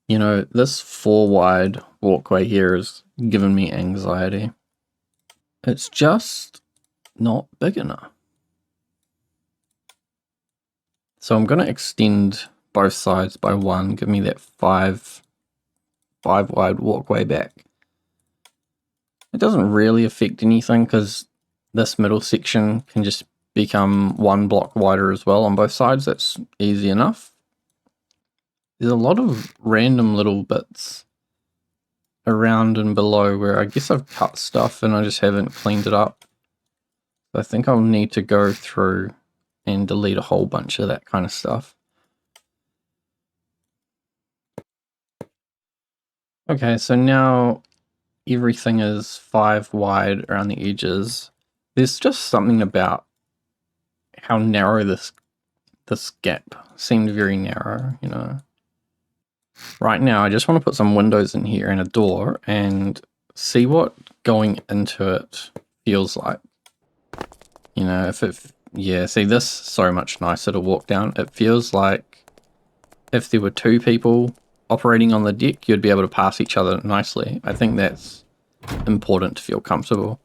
You know, this 4 wide walkway here has given me anxiety. It's just not big enough. So I'm going to extend both sides by 1, give me that 5 wide walkway back. It doesn't really affect anything because this middle section can just become 1 block wider as well on both sides. That's easy enough. There's a lot of random little bits around and below where I guess I've cut stuff and I just haven't cleaned it up. I think I'll need to go through and delete a whole bunch of that kind of stuff. Okay, so now everything is 5 wide around the edges. There's just something about how narrow this gap seemed very narrow, you know. Right now, I just want to put some windows in here and a door and see what going into it feels like. You know, yeah, see, this is so much nicer to walk down. It feels like if there were 2 people operating on the deck, you'd be able to pass each other nicely. I think that's important to feel comfortable.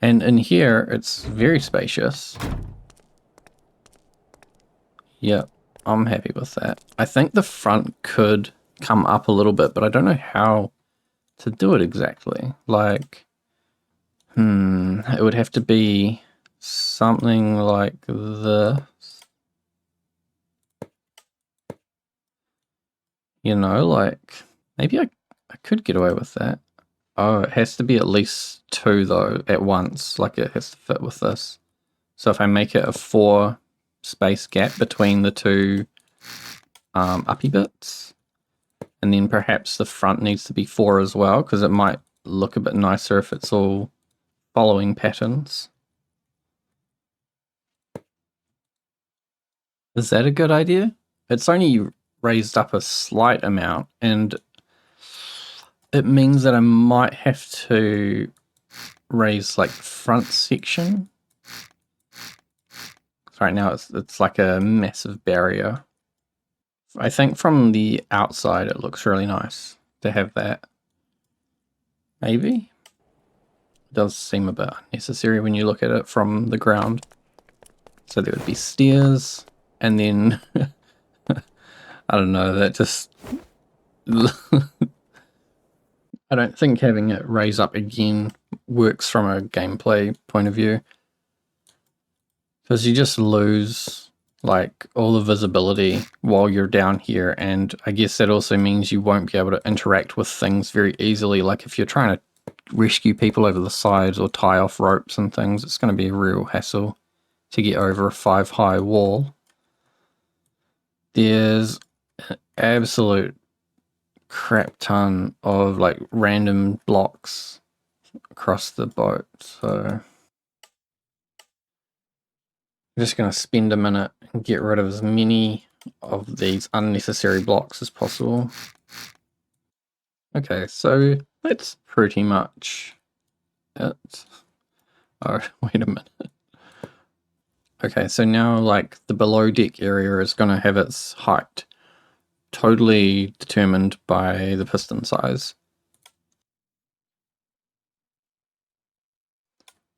And in here, it's very spacious. Yep, I'm happy with that. I think the front could come up a little bit, but I don't know how to do it exactly. Like, it would have to be something like this. You know, like, maybe I could get away with that. Oh, it has to be at least 2 though at once. Like, it has to fit with this. So if I make it a 4 space gap between the 2 uppy bits, and then perhaps the front needs to be 4 as well, because it might look a bit nicer if it's all following patterns. Is that a good idea? It's only raised up a slight amount, and it means that I might have to raise like front section. Right now it's like a massive barrier. I think from the outside it looks really nice to have that. Maybe? It does seem a bit unnecessary when you look at it from the ground. So there would be stairs, and then I don't know, that just I don't think having it raise up again works from a gameplay point of view, because you just lose like all the visibility while you're down here, and I guess that also means you won't be able to interact with things very easily. Like if you're trying to rescue people over the sides or tie off ropes and things, it's going to be a real hassle to get over a 5 high wall. There's an absolute crap ton of like random blocks across the boat, so I'm just going to spend a minute and get rid of as many of these unnecessary blocks as possible. Okay, so that's pretty much it. Oh, wait a minute. Okay, so now like the below deck area is going to have its height totally determined by the piston size.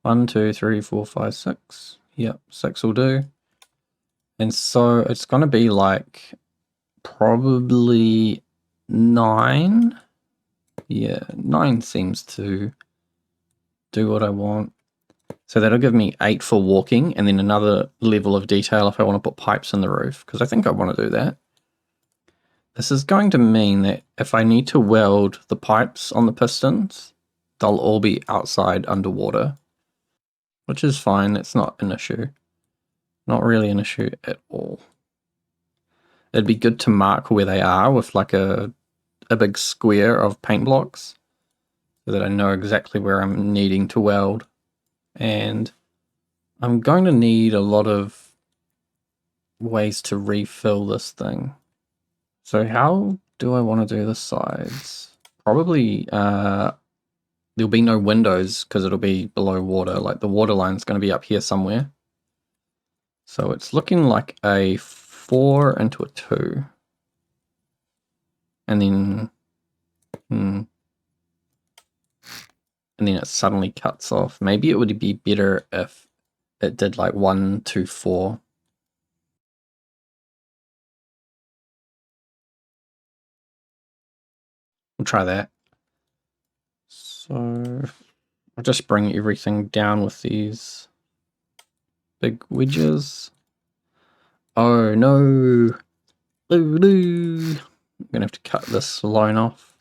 1, 2, 3, 4, 5, 6. Yep, 6 will do. And so it's going to be like probably 9. Yeah, 9 seems to do what I want. So that'll give me 8 for walking, and then another level of detail if I want to put pipes in the roof, because I think I want to do that. This is going to mean that if I need to weld the pipes on the pistons, they'll all be outside underwater, which is fine. It's not an issue. Not really an issue at all. It'd be good to mark where they are with like a big square of paint blocks so that I know exactly where I'm needing to weld. And I'm going to need a lot of ways to refill this thing. So how do I want to do the sides? Probably there'll be no windows because it'll be below water. Like the water line's going to be up here somewhere. So it's looking like a 4 into a 2. and then and then it suddenly cuts off. Maybe it would be better if it did like 1, 2, 4. We'll try that. So I'll just bring everything down with these big wedges. Oh no! Oh no! I'm gonna have to cut this line off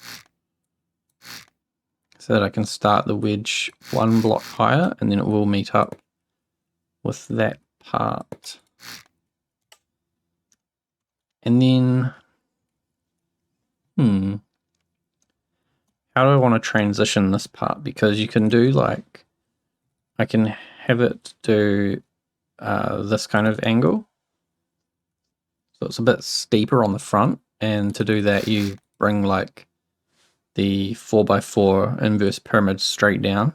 so that I can start the wedge 1 block higher, and then it will meet up with that part. And then, how do I want to transition this part? Because you can do like, I can have it do this kind of angle. So it's a bit steeper on the front, and to do that you bring like the 4x4 inverse pyramid straight down,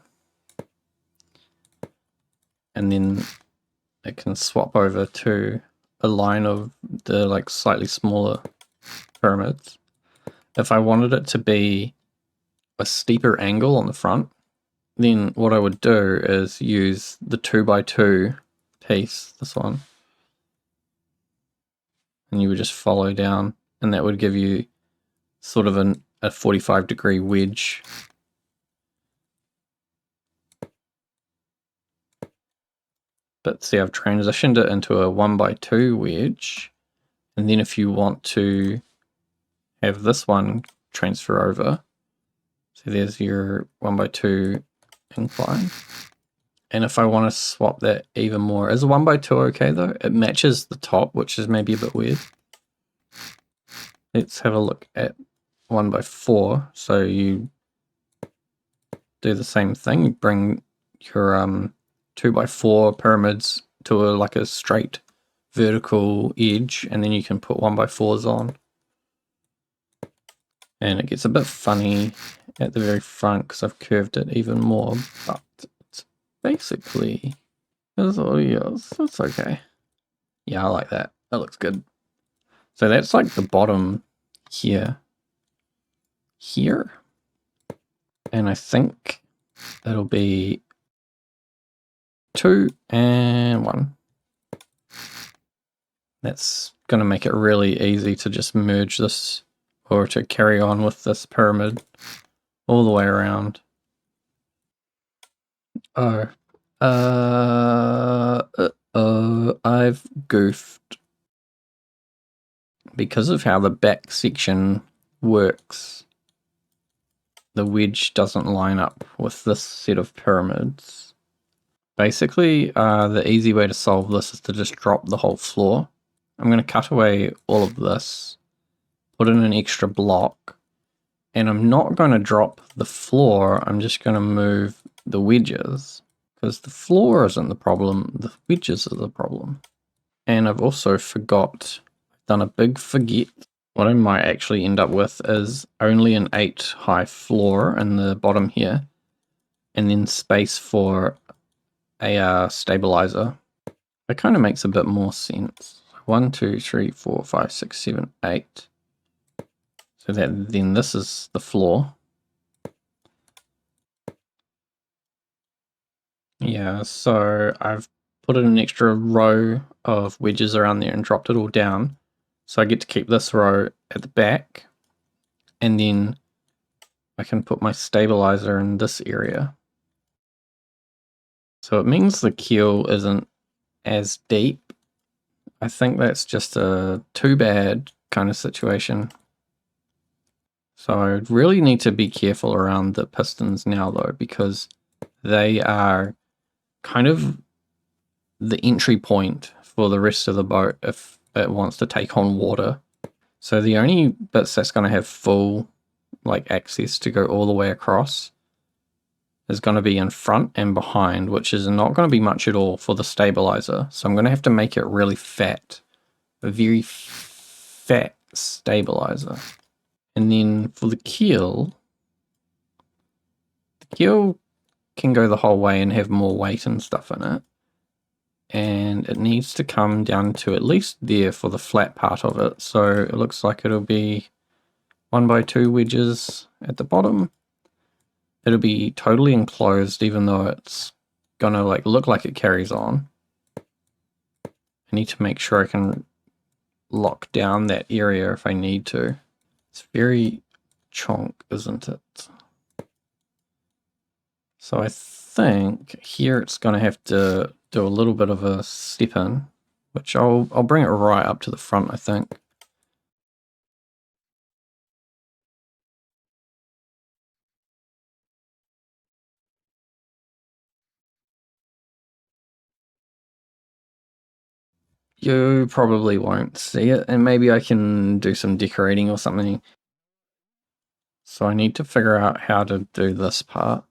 and then it can swap over to a line of the like slightly smaller pyramids. If I wanted it to be a steeper angle on the front, then what I would do is use the 2x2 piece, this one, and you would just follow down, and that would give you sort of a 45-degree wedge. But see, I've transitioned it into a 1x2 wedge, and then if you want to have this one transfer over, so there's your 1x2 incline. And if I want to swap that even more, is a 1x2 okay though? It matches the top, which is maybe a bit weird. Let's have a look at 1x4. So you do the same thing, you bring your 2x4 pyramids to like a straight vertical edge, and then you can put 1x4s on. And it gets a bit funny at the very front because I've curved it even more, but it's basically, it's okay. Yeah, I like that. That looks good. So that's like the bottom here. And I think it'll be 2 and 1. That's going to make it really easy to just merge this, or to carry on with this pyramid all the way around. I've goofed. Because of how the back section works, the wedge doesn't line up with this set of pyramids. Basically, the easy way to solve this is to just drop the whole floor. I'm going to cut away all of this, put in an extra block, and I'm not going to drop the floor, I'm just going to move the wedges, because the floor isn't the problem, the wedges are the problem. And I've also done a big forget. What I might actually end up with is only an 8 high floor in the bottom here, and then space for a stabilizer. It kind of makes a bit more sense. 1, 2, 3, 4, 5, 6, 7, 8. So that then this is the floor. Yeah, so I've put in an extra row of wedges around there and dropped it all down. So I get to keep this row at the back, and then I can put my stabilizer in this area. So it means the keel isn't as deep. I think that's just a too bad kind of situation. So I really need to be careful around the pistons now though, because they are kind of the entry point for the rest of the boat if it wants to take on water. So the only bits that's going to have full like access to go all the way across is going to be in front and behind, which is not going to be much at all for the stabilizer. So I'm going to have to make it really fat, a very fat stabilizer. And then for the keel can go the whole way and have more weight and stuff in it. And it needs to come down to at least there for the flat part of it. So it looks like it'll be 1x2 wedges at the bottom. It'll be totally enclosed even though it's gonna like look like it carries on. I need to make sure I can lock down that area if I need to. It's very chonk, isn't it? So I think here it's going to have to do a little bit of a step in, which I'll bring it right up to the front, I think. You probably won't see it, and maybe I can do some decorating or something. So I need to figure out how to do this part.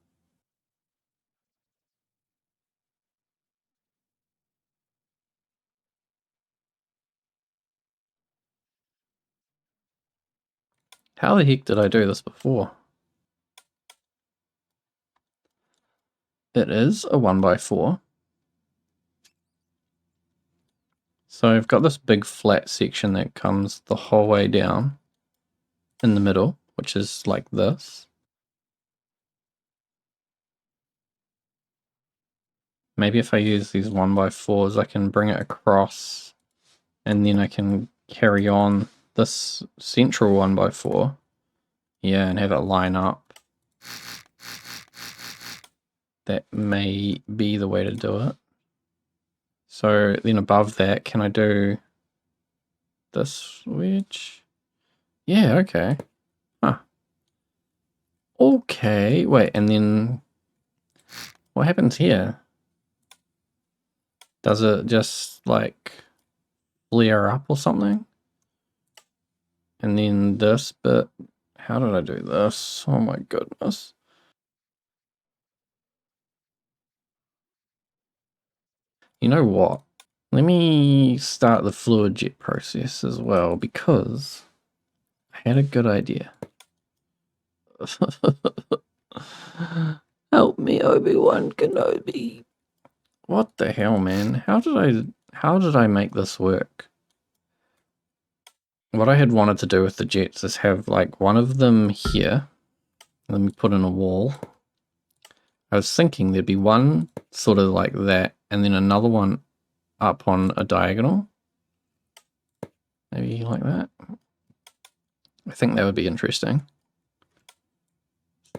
How the heck did I do this before? It is a 1x4. So I've got this big flat section that comes the whole way down in the middle, which is like this. Maybe if I use these 1x4s, I can bring it across and then I can carry on this central 1x4. Yeah, and have it line up. That may be the way to do it. So then above that, can I do this wedge? Yeah, okay. Huh. Okay, wait, and then what happens here? Does it just like flare up or something? And then this bit, how did I do this? Oh my goodness. You know what? Let me start the fluid jet process as well because I had a good idea. Help me, Obi-Wan Kenobi. What the hell, man? How did I make this work? What I had wanted to do with the jets is have like one of them here. Let me put in a wall. I was thinking there'd be one sort of like that and then another one up on a diagonal. Maybe like that. I think that would be interesting.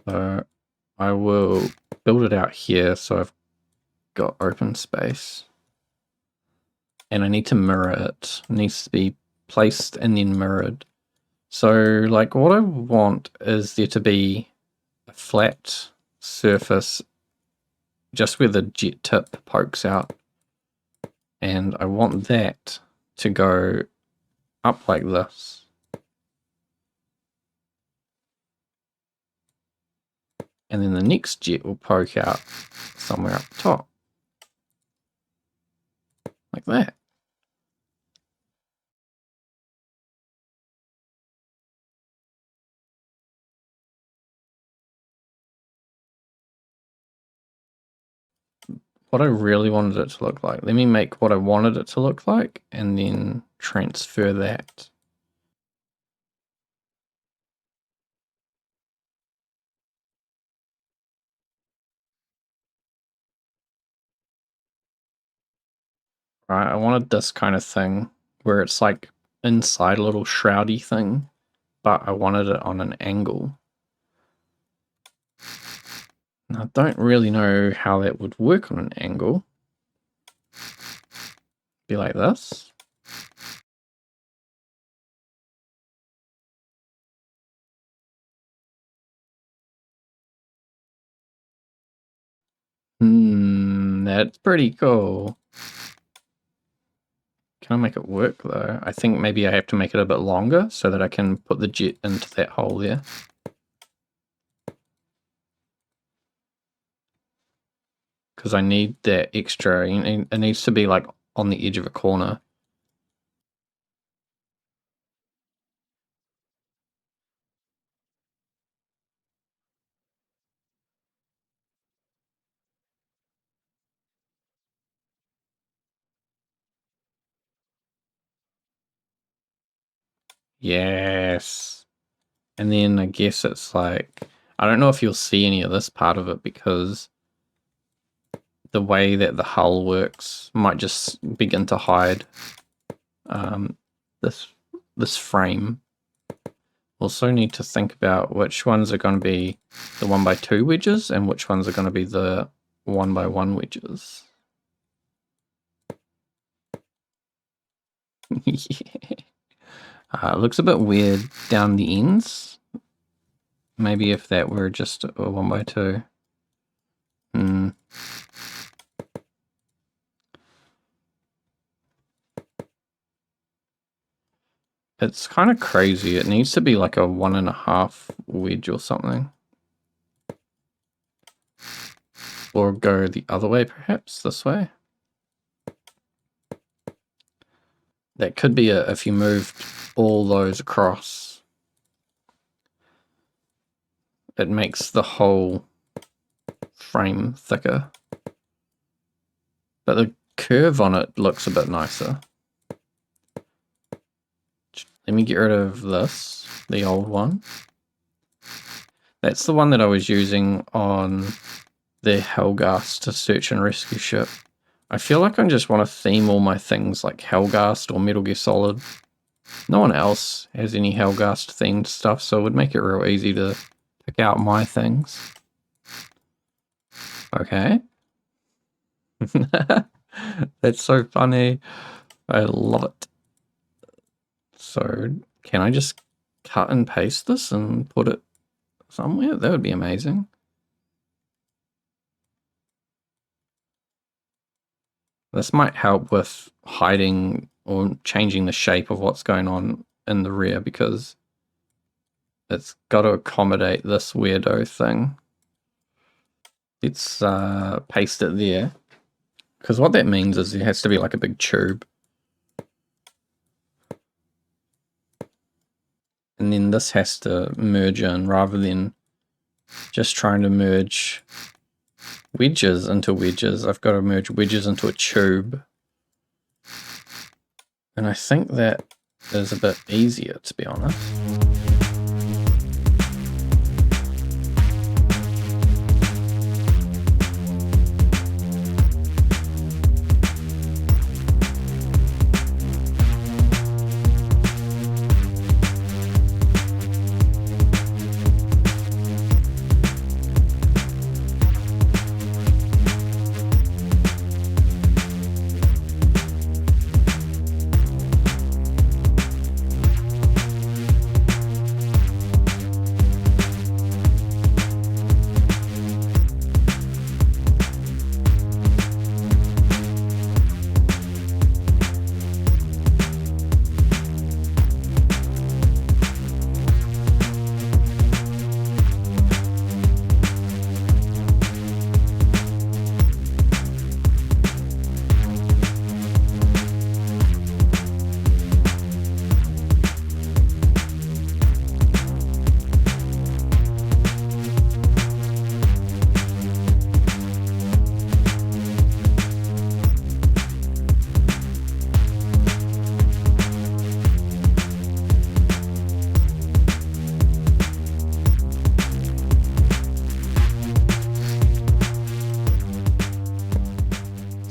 So I will build it out here so I've got open space. And I need to mirror it. It needs to be placed and then mirrored. So like what I want is there to be a flat surface just where the jet tip pokes out. And I want that to go up like this. And then the next jet will poke out somewhere up the top. Like that. What I really wanted it to look like. Let me make what I wanted it to look like and then transfer that. Right, I wanted this kind of thing where it's like inside a little shroudy thing, but I wanted it on an angle. Now, I don't really know how that would work on an angle. Be like this. That's pretty cool. Can I make it work though? I think maybe I have to make it a bit longer so that I can put the jet into that hole there. Because I need that extra, it needs to be like on the edge of a corner. Yes. And then I guess it's like, I don't know if you'll see any of this part of it because the way that the hull works might just begin to hide this frame. Also need to think about which ones are going to be the 1x2 wedges and which ones are going to be the 1x1 wedges. Yeah. Looks a bit weird down the ends. Maybe if that were just a 1x2. It's kind of crazy. It needs to be like a 1.5 wedge or something. Or go the other way, perhaps, this way. That could be if you moved all those across. It makes the whole frame thicker. But the curve on it looks a bit nicer. Let me get rid of this, the old one. That's the one that I was using on the Helghast search and rescue ship. I feel like I just want to theme all my things like Helghast or Metal Gear Solid. No one else has any Helghast themed stuff, so it would make it real easy to pick out my things. Okay. That's so funny. I love it. So, can I just cut and paste this and put it somewhere? That would be amazing. This might help with hiding or changing the shape of what's going on in the rear because it's got to accommodate this weirdo thing. Let's paste it there. Because what that means is it has to be like a big tube. And then this has to merge in rather than just trying to merge wedges into wedges. I've got to merge wedges into a tube. And I think that is a bit easier, to be honest.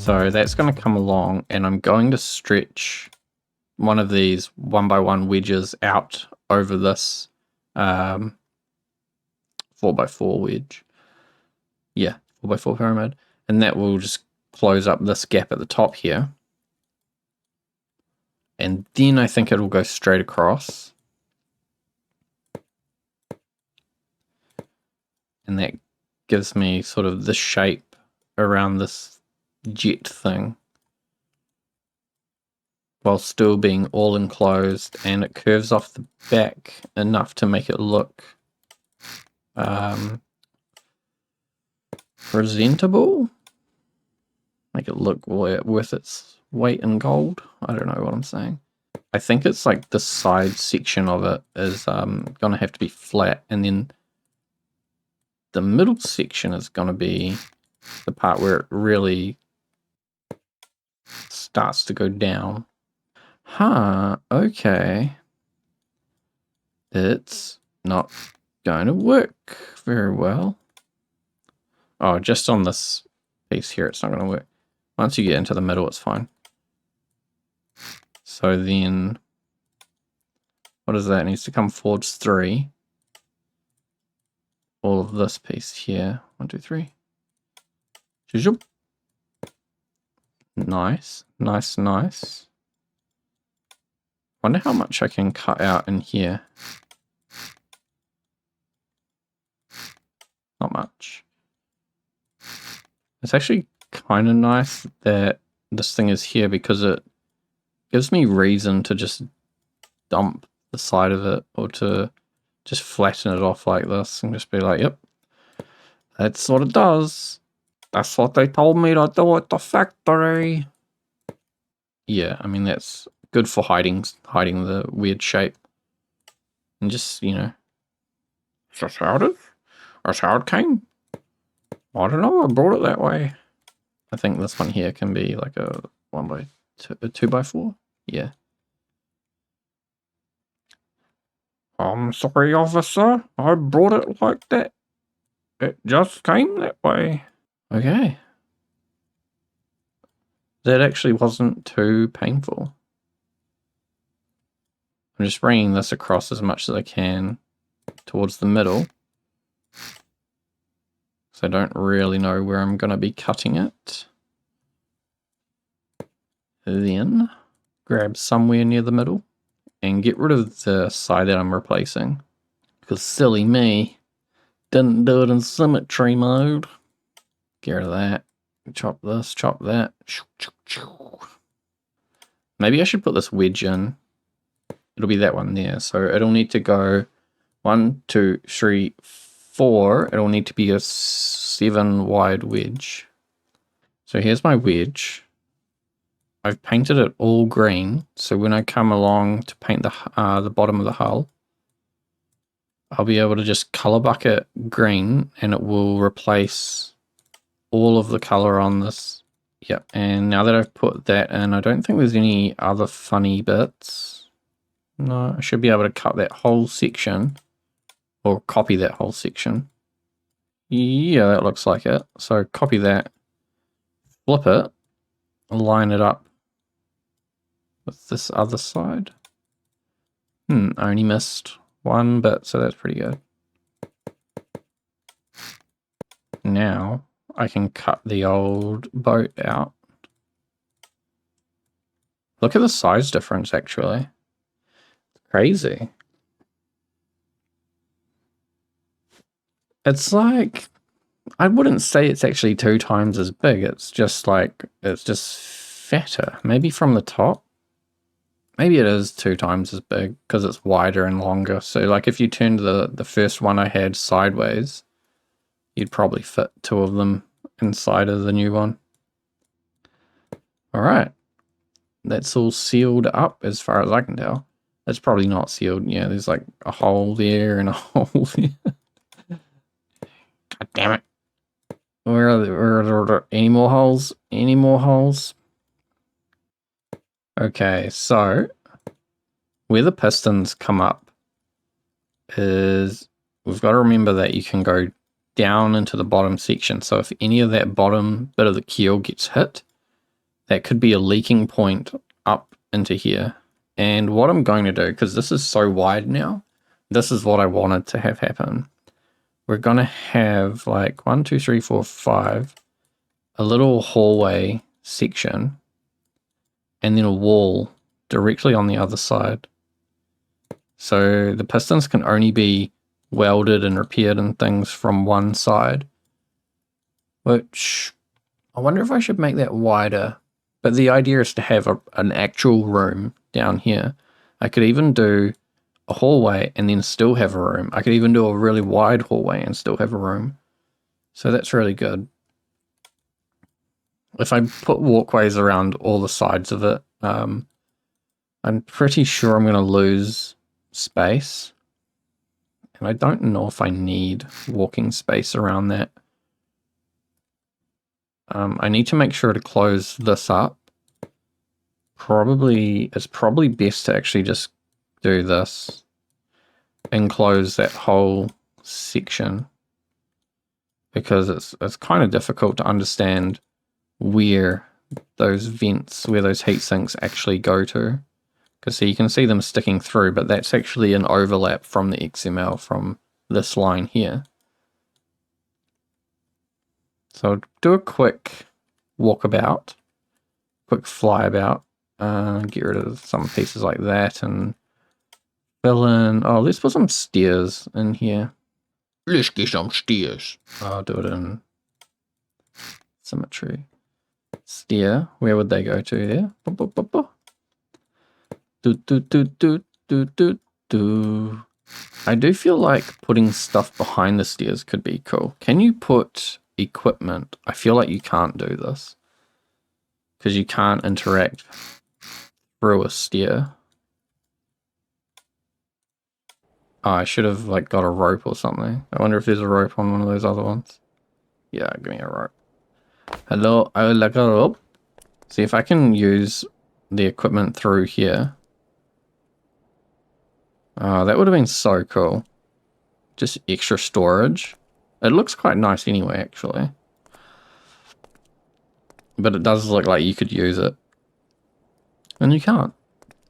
So that's going to come along and I'm going to stretch one of these 1x1 wedges out over this 4x4 wedge. Yeah, 4x4 pyramid. And that will just close up this gap at the top here. And then I think it will go straight across. And that gives me sort of the shape around this jet thing while still being all enclosed, and it curves off the back enough to make it look presentable, make it look worth its weight in gold. I don't know what I'm saying. I think it's like the side section of it is gonna have to be flat, and then the middle section is gonna be the part where it really starts to go down. Huh, okay. It's not going to work very well. Oh, just on this piece here, it's not going to work. Once you get into the middle, it's fine. So then, what is that? It needs to come forwards 3. All of this piece here. 1, 2, 3. Nice, nice, nice. Wonder how much I can cut out in here. Not much. It's actually kind of nice that this thing is here because it gives me reason to just dump the side of it or to just flatten it off like this and just be like, yep, that's what it does. That's what they told me to do at the factory. Yeah, I mean, that's good for hiding the weird shape. And just, you know, that's how it is. That's how it came. I don't know, I brought it that way. I think this one here can be like a 2x4. Yeah. I'm sorry, officer. I brought it like that. It just came that way. Okay. That actually wasn't too painful. I'm just bringing this across as much as I can towards the middle. So I don't really know where I'm going to be cutting it. Then grab somewhere near the middle and get rid of the side that I'm replacing. Because silly me, didn't do it in symmetry mode. Get rid of that. Chop this, chop that. Maybe I should put this wedge in. It'll be that one there. So it'll need to go 1, 2, 3, 4. It'll need to be a 7 wide wedge. So here's my wedge. I've painted it all green. So when I come along to paint the bottom of the hull, I'll be able to just color bucket green and it will replace all of the color on this. Yep. And now that I've put that in, I don't think there's any other funny bits. No, I should be able to cut that whole section or copy that whole section. Yeah, that looks like it. So copy that, flip it, line it up with this other side. I only missed one bit, so that's pretty good. Now I can cut the old boat out. Look at the size difference, actually. It's crazy. It's like, I wouldn't say it's actually 2 times as big. It's just like, it's just fatter. Maybe from the top. Maybe it is 2 times as big because it's wider and longer. So like if you turned the first one I had sideways, you'd probably fit 2 of them inside of the new one. All right. That's all sealed up as far as I can tell. It's probably not sealed. Yeah, there's like a hole there and a hole there. God damn it. Where are there any more holes? Any more holes? Okay, so where the pistons come up is we've got to remember that you can go down into the bottom section. So if any of that bottom bit of the keel gets hit, that could be a leaking point up into here. And what I'm going to do, because this is so wide now, this is what I wanted to have happen. We're going to have like 1, 2, 3, 4, 5, a little hallway section, and then a wall directly on the other side. So the pistons can only be welded and repaired and things from one side, which I wonder if I should make that wider. But the idea is to have an actual room down here. I could even do a hallway and then still have a room. I could even do a really wide hallway and still have a room. So that's really good. If I put walkways around all the sides of it, I'm pretty sure I'm going to lose space. And I don't know if I need walking space around that. I need to make sure to close this up. It's probably best to actually just do this. enclose that whole section, because it's kind of difficult to understand where those vents, where those heat sinks actually go to. Because so you can see them sticking through, but that's actually an overlap from the XML from this line here. So I'll do a quick walkabout, quick flyabout, get rid of some pieces like that and fill in. Oh, let's put some stairs in here. Let's get some stairs. I'll do it in symmetry. Stair, where would they go to there? Do. I do feel like putting stuff behind the stairs could be cool. Can you put equipment? I feel like you can't do this because you can't interact through a stair. Oh, I should have like got a rope or something. I wonder if there's a rope on one of those other ones. Yeah, give me a rope. Hello, I would like a rope. See if I can use the equipment through here. Oh, that would have been so cool. Just extra storage. It looks quite nice anyway, actually. But it does look like you could use it. And you can't.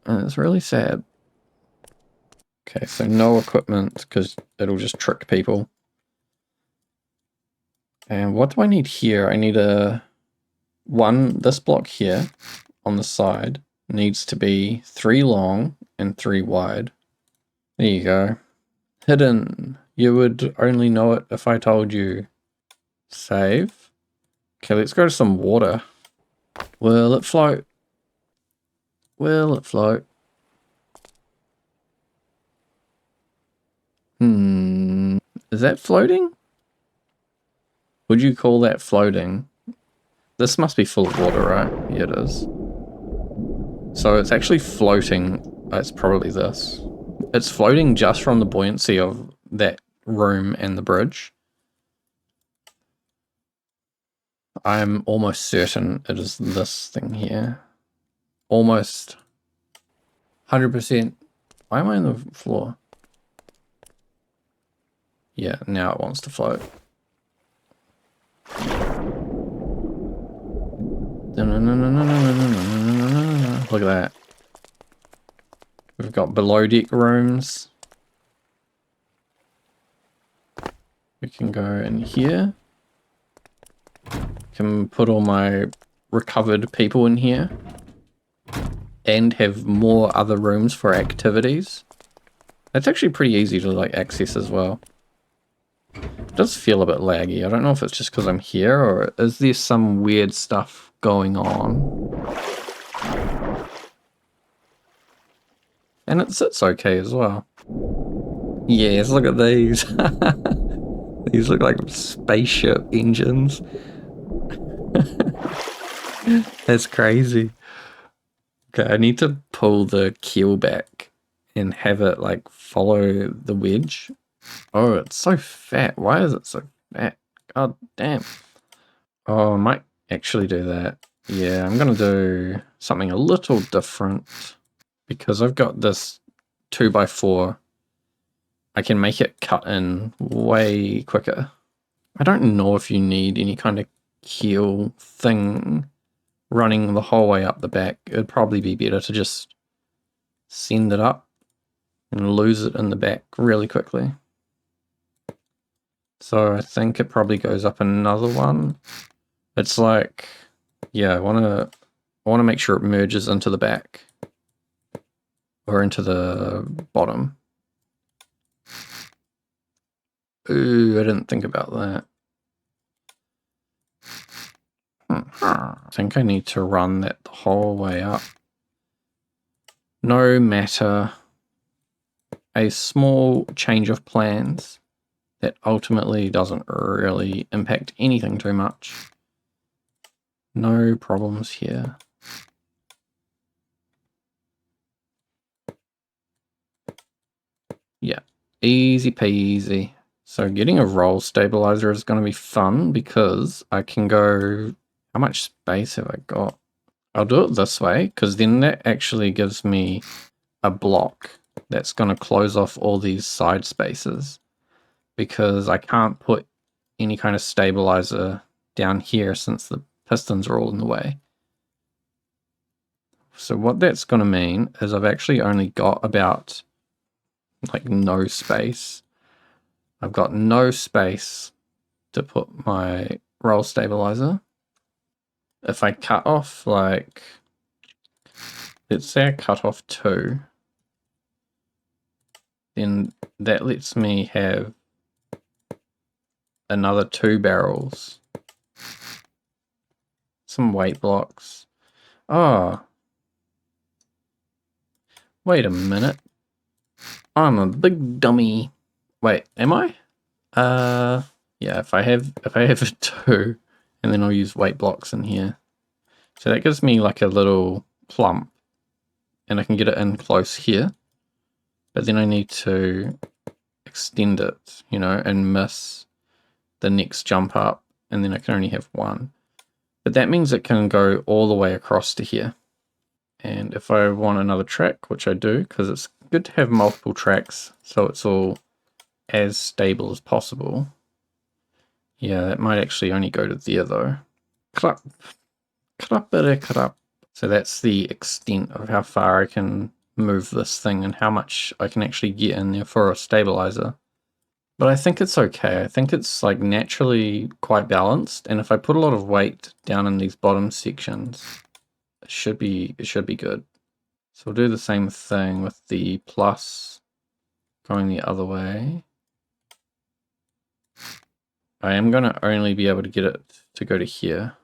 And it's really sad. Okay, so no equipment, because it'll just trick people. And what do I need here? I need this block here on the side needs to be 3 long and 3 wide. There you go. Hidden. You would only know it if I told you. Save. Okay, let's go to some water. Will it float? Will it float? Is that floating? Would you call that floating? This must be full of water, right? Yeah, it is. So it's actually floating. It's probably this. It's floating just from the buoyancy of that room and the bridge. I'm almost certain it is this thing here. Almost 100%. Why am I on the floor? Yeah, now it wants to float. Look at that. We've got below deck rooms. We can go in here. Can put all my recovered people in here. And have more other rooms for activities. That's actually pretty easy to like access as well. It does feel a bit laggy. I don't know if it's just because I'm here or is there some weird stuff going on. And it sits okay as well. Yes, look at these. These look like spaceship engines. That's crazy. Okay, I need to pull the keel back and have it like follow the wedge. Oh, it's so fat. Why is it so fat? God damn. Oh, I might actually do that. Yeah, I'm going to do something a little different because I've got this 2x4. I can make it cut in way quicker. I don't know if you need any kind of keel thing running the whole way up the back. It'd probably be better to just send it up and lose it in the back really quickly. So I think it probably goes up another one. It's like, yeah, I want to make sure it merges into the back or into the bottom. Ooh, I didn't think about that. I think I need to run that the whole way up. No matter. A small change of plans that ultimately doesn't really impact anything too much. No problems here. Yeah, easy peasy. So getting a roll stabilizer is going to be fun because I can go... How much space have I got? I'll do it this way because then that actually gives me a block that's going to close off all these side spaces, because I can't put any kind of stabilizer down here since the pistons are all in the way. So what that's going to mean is I've actually only got about like no space. I've got no space to put my roll stabilizer. If I cut off, like, let's say I cut off 2, then that lets me have another 2 barrels, some weight blocks. Oh, wait a minute. I'm a big dummy. Wait, am I? Yeah, if I have 2, and then I'll use weight blocks in here. So that gives me like a little plump, and I can get it in close here. But then I need to extend it, you know, and miss the next jump up, and then I can only have 1. But that means it can go all the way across to here. And if I want another track, which I do, because it's good to have multiple tracks so it's all as stable as possible. Yeah, that might actually only go to there though. Clap. Clap. So that's the extent of how far I can move this thing and how much I can actually get in there for a stabilizer. But I think it's okay. I think it's like naturally quite balanced, and if I put a lot of weight down in these bottom sections, it should be good. So we'll do the same thing with the plus going the other way. I am going to only be able to get it to go to here.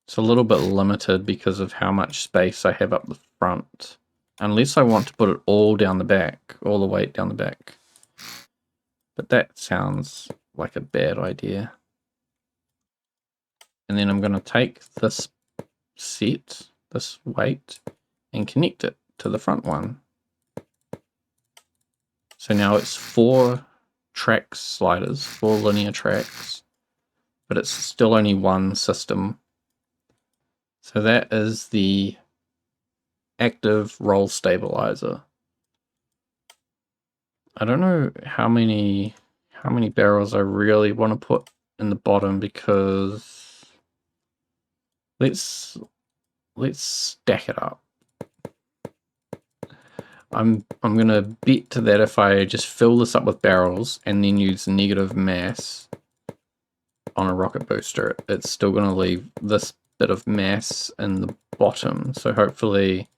It's a little bit limited because of how much space I have up the front. Unless I want to put it all down the back, all the weight down the back. But that sounds like a bad idea. And then I'm going to take this set, this weight, and connect it to the front one. So now it's 4 track sliders, 4 linear tracks, but it's still only one system. So that is the active roll stabilizer. I don't know how many barrels I really want to put in the bottom, because let's stack it up. I'm gonna bet to that if I just fill this up with barrels and then use negative mass on a rocket booster, it's still gonna leave this bit of mass in the bottom. So hopefully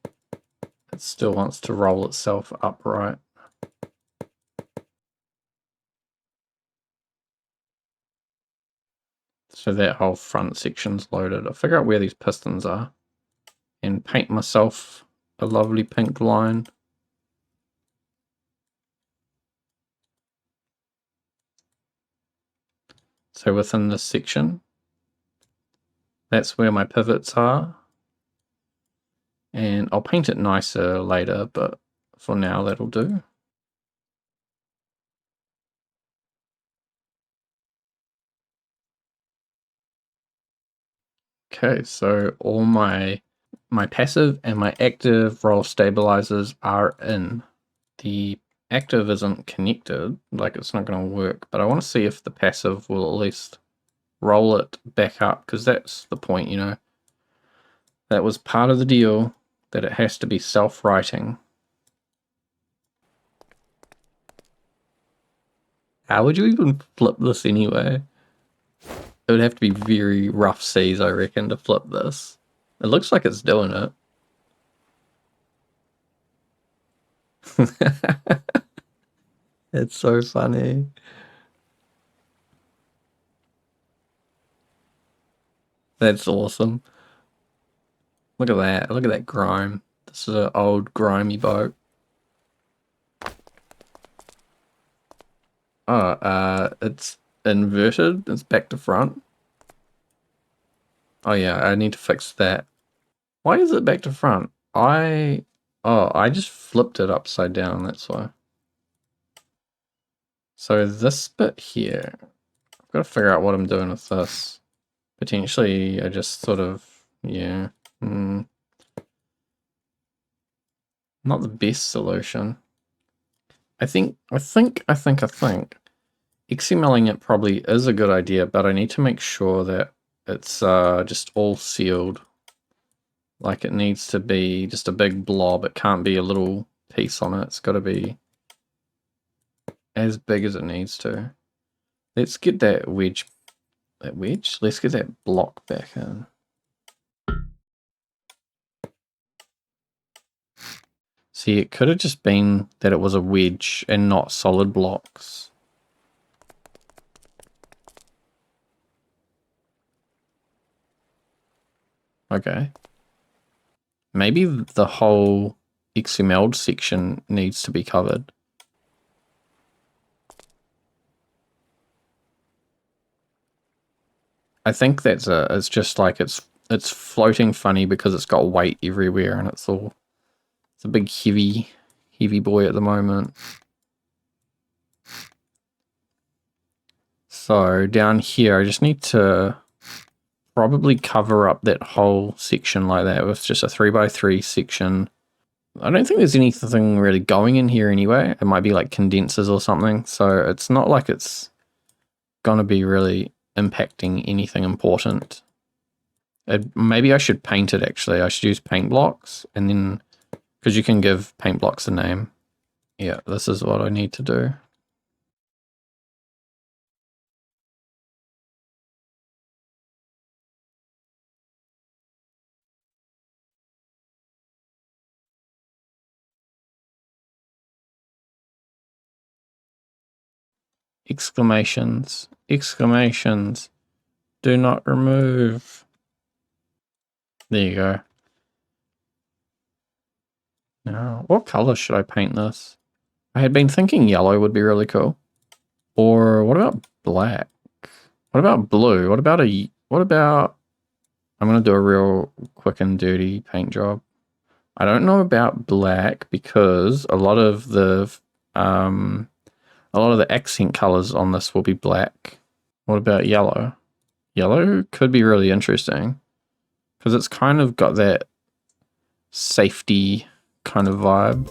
it still wants to roll itself upright. So that whole front section's loaded. I'll figure out where these pistons are and paint myself a lovely pink line. So within this section, that's where my pivots are. And I'll paint it nicer later, but for now that'll do. Okay, so all my passive and my active roll stabilizers are in. The active isn't connected, like it's not going to work, but I want to see if the passive will at least roll it back up, because that's the point, you know. That was part of the deal, that it has to be self-writing. How would you even flip this anyway? It would have to be very rough seas, I reckon, to flip this. It looks like it's doing it. It's so funny. That's awesome. Look at that. Look at that grime. This is an old grimy boat. Oh, it's inverted. It's back to front. Oh yeah, I need to fix that. Why is it back to front? I just flipped it upside down, that's why. So this bit here, I've got to figure out what I'm doing with this. Potentially, I just sort of, yeah. not the best solution. I think XMLing it probably is a good idea, but I need to make sure that it's just all sealed. Like it needs to be just a big blob. It can't be a little piece on it. It's got to be as big as it needs to. Let's get that wedge. Let's get that block back in. See, it could have just been that it was a wedge and not solid blocks. Okay. Maybe the whole XML section needs to be covered. I think that's it's just like it's floating funny because it's got weight everywhere and it's a big heavy boy at the moment. So down here I just need to probably cover up that whole section like that with just a 3x3 section. I don't think there's anything really going in here anyway. It might be like condensers or something. So it's not like it's gonna be really impacting anything important. Maybe I should paint it actually. I should use paint blocks and then, because you can give paint blocks a name. Yeah, this is what I need to do. Exclamations, exclamations, do not remove. There you go. Now, what color should I paint this? I had been thinking yellow would be really cool. Or what about black? What about blue? What about I'm going to do a real quick and dirty paint job. I don't know about black because a lot of the accent colors on this will be black. What about yellow? Yellow could be really interesting because it's kind of got that safety kind of vibe.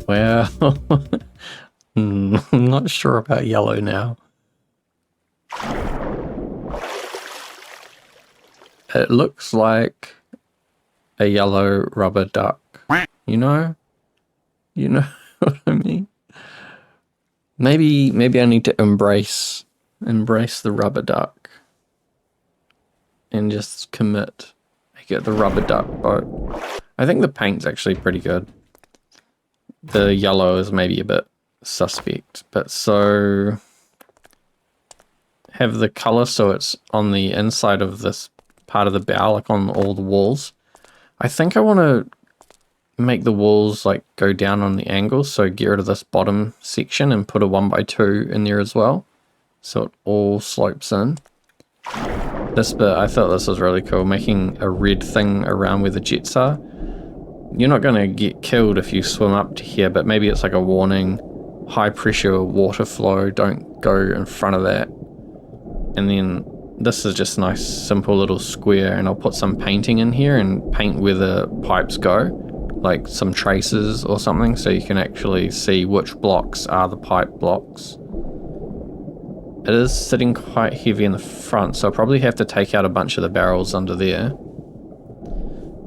Well, I'm not sure about yellow now. It looks like a yellow rubber duck. You know what I mean? Maybe I need to embrace the rubber duck and just commit. Make it the rubber duck boat. I think the paint's actually pretty good. The yellow is maybe a bit suspect, but so have the color so it's on the inside of this part of the bow, like on all the walls. I think I want to make the walls like go down on the angle, so get rid of this bottom section and put a 1x2 in there as well. so it all slopes in. This bit, I thought this was really cool, making a red thing around where the jets are. You're not going to get killed if you swim up to here, but maybe it's like a warning. High pressure water flow, don't go in front of that. And then this is just a nice simple little square, and I'll put some painting in here and paint where the pipes go, like some traces or something, so you can actually see which blocks are the pipe blocks. It is sitting quite heavy in the front, so I'll probably have to take out a bunch of the barrels under there.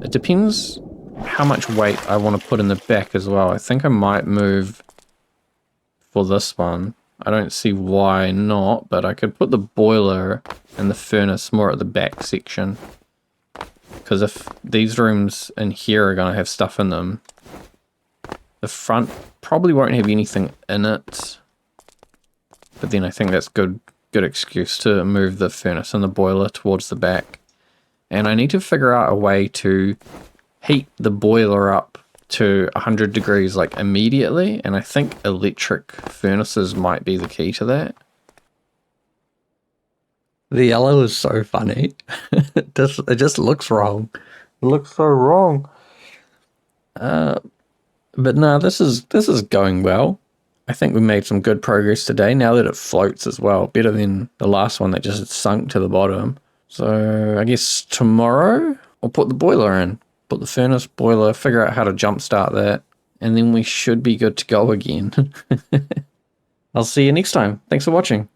It depends how much weight I want to put in the back as well. I think I might move for this one. I don't see why not, but I could put the boiler and the furnace more at the back section. Because if these rooms in here are going to have stuff in them, the front probably won't have anything in it. But then I think that's good excuse to move the furnace and the boiler towards the back. And I need to figure out a way to heat the boiler up to 100 degrees like immediately, and I think electric furnaces might be the key to that. The yellow is so funny. It just looks wrong. It looks so wrong. But no, this is going well. I think we made some good progress today now that it floats as well. Better than the last one that just sunk to the bottom. So I guess tomorrow I'll put the boiler in. Put the furnace, boiler, figure out how to jumpstart that. And then we should be good to go again. I'll see you next time. Thanks for watching.